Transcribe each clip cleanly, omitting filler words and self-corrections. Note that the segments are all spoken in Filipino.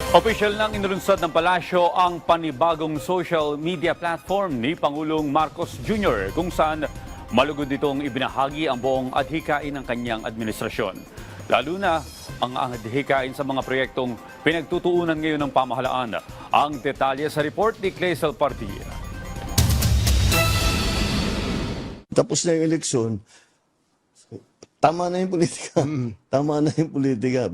Opisyal nang inilunsad ng palasyo ang panibagong social media platform ni Pangulong Marcos Jr. kung saan malugod itong ibinahagi ang buong adhikain ng kanyang administrasyon. Lalo na ang adhikain sa mga proyektong pinagtutuunan ngayon ng pamahalaan. Ang detalye sa report ni Clazel Partilla. Tapos na yung eleksyon, tama na yung politika. Tama na yung politika.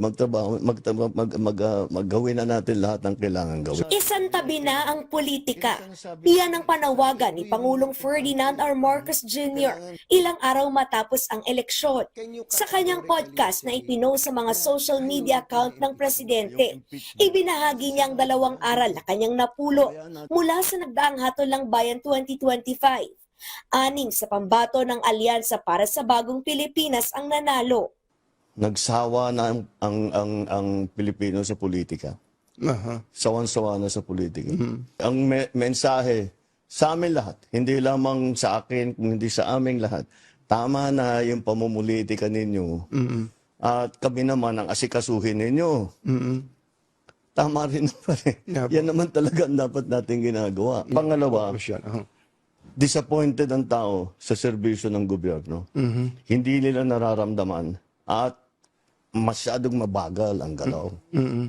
Maggawin na natin lahat ng kailangan gawin. Isantabi na ang politika. Iyan ang panawagan ni Pangulong Ferdinand R. Marcos Jr. ilang araw matapos ang eleksyon. Sa kanyang podcast na ipinost sa mga social media account ng presidente, ibinahagi niya ang 2 aral na kanyang napulo mula sa nagdaang Hatol ng Bayan 2025. 6 sa pambato ng Alyansa para sa Bagong Pilipinas ang nanalo. Nagsawa na ang Pilipino sa politika. Sawan-sawa na sa politika. Ang mensahe sa amin lahat, hindi lamang sa akin, kundi sa aming lahat, tama na yung pamumulitika ninyo. At kami naman ang asikasuhin ninyo. Tama rin naman eh. Yan naman talaga ang dapat natin ginagawa. Pangalawa, disappointed ang tao sa serbisyo ng gobyerno. Hindi nila nararamdaman at masyadong mabagal ang galaw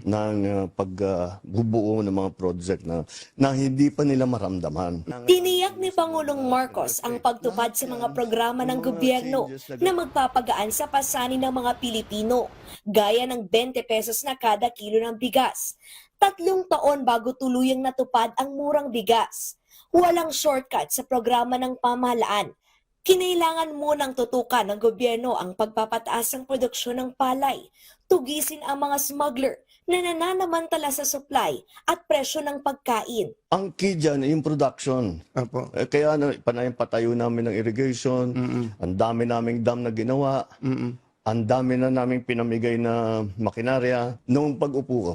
ng pagbubuo ng mga project na hindi pa nila maramdaman. Tiniyak ni Pangulong Marcos ang pagtupad sa mga programa ng gobyerno na magpapagaan sa pasanin ng mga Pilipino, gaya ng 20 pesos na kada kilo ng bigas. 3 taon bago tuluyang natupad ang murang bigas. Walang shortcut sa programa ng pamahalaan. Kinailangan munang tutukan ng gobyerno ang pagpapataas ng produksyon ng palay, tugisin ang mga smuggler na nananamantala sa supply at presyo ng pagkain. Ang key dyan ay yung production. Kaya patayo namin ng irrigation, ang dami naming dam na ginawa, ang dami na naming pinamigay na makinarya. Noong pag-upo ko,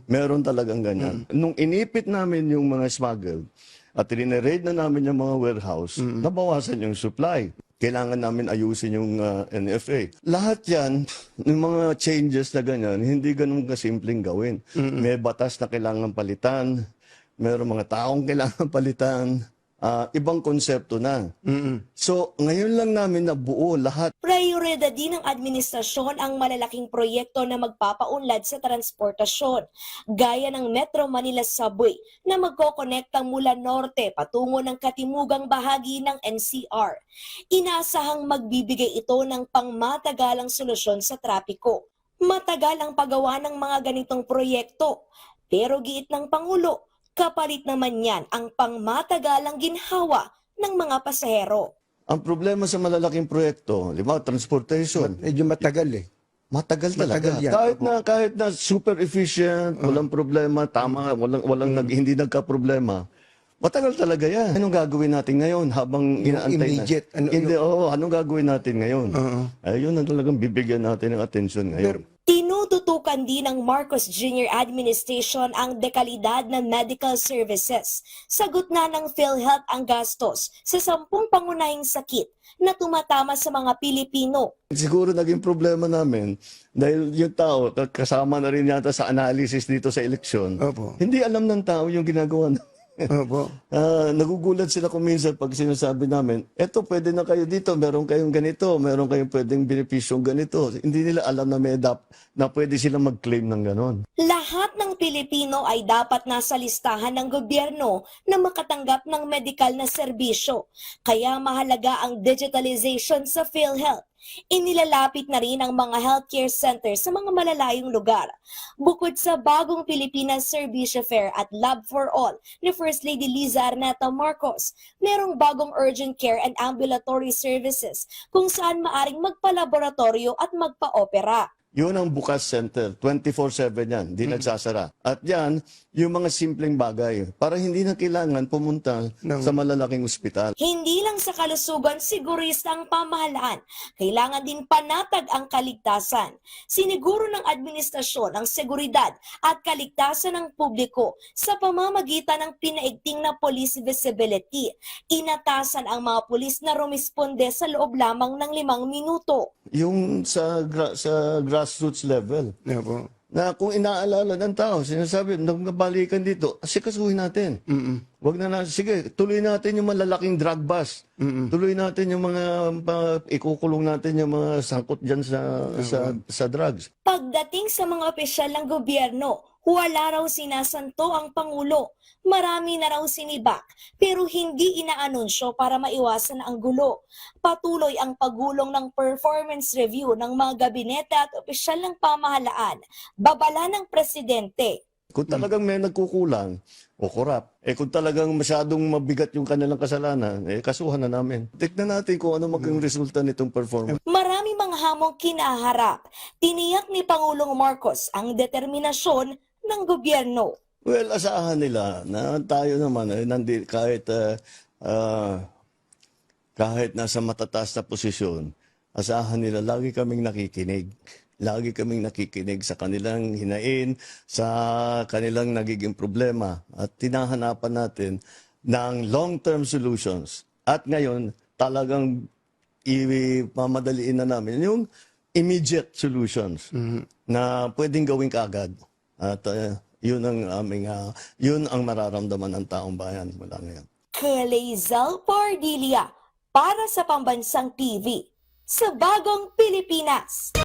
meron talagang ganyan. Nung inipit namin yung mga smuggle, at rineraid na namin yung mga warehouse, nabawasan yung supply. Kailangan namin ayusin yung NFA. Lahat yan, yung mga changes na ganyan, hindi ganun kasimpleng gawin. May batas na kailangan palitan, mayroong mga taong kailangan palitan, ibang konsepto na. So, ngayon lang namin nabuo lahat. Prioridad din ng administrasyon ang malalaking proyekto na magpapaunlad sa transportasyon, gaya ng Metro Manila Subway na magkokonekta mula norte patungo ng katimugang bahagi ng NCR. Inaasahang magbibigay ito ng pangmatagalang solusyon sa trapiko. Matagal ang paggawa ng mga ganitong proyekto, pero giit ng Pangulo, kapalit naman yan ang pangmatagalang ginhawa ng mga pasahero. Ang problema sa malalaking proyekto, transportation. Medyo matagal eh. Matagal talaga. Matagal yan. Kahit na super efficient, walang problema, tama, hindi nagka-problema. Matagal talaga yan. Anong gagawin natin ngayon habang inaantay immediate, na? Anong gagawin natin ngayon? Ayun ang talagang bibigyan natin ng atensyon ngayon. Tinututukan din ng Marcos Jr. Administration ang dekalidad ng medical services. Sagot na ng PhilHealth ang gastos sa 10 pangunahing sakit na tumatama sa mga Pilipino. Siguro naging problema namin dahil yung tao, kasama na rin yata sa analysis dito sa eleksyon, hindi alam ng tao yung ginagawa na. Nagugulat sila kung minsan pag sinasabi namin, eto pwede na kayo dito, meron kayong ganito, meron kayong pwedeng benepisyong ganito. Hindi nila alam na may na pwede silang mag-claim ng ganon. Lahat ng Pilipino ay dapat nasa listahan ng gobyerno na makatanggap ng medikal na serbisyo. Kaya mahalaga ang digitalization sa PhilHealth. Inilalapit na rin ang mga healthcare centers sa mga malalayong lugar. Bukod sa bagong Pilipinas Serbisyo Fair at Lab for All ni First Lady Liza Arneta Marcos, merong bagong urgent care and ambulatory services kung saan maaring magpa-laboratorio at magpa-opera. Yun ang bukas center, 24/7 yan, hindi nagsasara. At yan, yung mga simpleng bagay, para hindi na kailangan pumunta sa malalaking ospital. Hindi lang sa kalusugan sigurista ang pamahalaan, kailangan din panatag ang kaligtasan. Siniguro ng administrasyon ang seguridad at kaligtasan ng publiko sa pamamagitan ng pinaigting na police visibility. Inatasan ang mga pulis na rumisponde sa loob lamang ng 5 minuto. Yung sa grassroots level, na kung inaalala ng tao, sinasabi, nagbabalikan dito, asikasuhin natin. Wag na sige, tuloy natin yung malalaking drug bust. Tuloy natin yung mga, ikukulong natin yung mga sangkot dyan sa drugs. Pagdating sa mga opisyal ng gobyerno, wala raw sinasanto ang Pangulo. Marami na raw sinibak, pero hindi inaanunsyo para maiwasan ang gulo. Patuloy ang pagulong ng performance review ng mga gabinete at opisyal ng pamahalaan. Babala ng presidente. Kung talagang may nagkukulang o korap, kung talagang masyadong mabigat yung kanilang kasalanan, kasuhan na namin. Tignan natin kung ano maging resulta nitong performance. Marami mga hamong kinaharap. Tiniyak ni Pangulong Marcos ang determinasyon ng gobyerno. Well, asahan nila na tayo naman, kahit nasa matataas na posisyon, asahan nila lagi kaming nakikinig. Lagi kaming nakikinig sa kanilang hinain, sa kanilang nagiging problema. At tinahanapan natin ng long-term solutions. At ngayon, talagang ipamadaliin na namin yung immediate solutions na pwedeng gawin kaagad. At yun ang mararamdaman ng taong bayan mula ngayon. Kalezal Pardilia para sa Pambansang TV sa Bagong Pilipinas.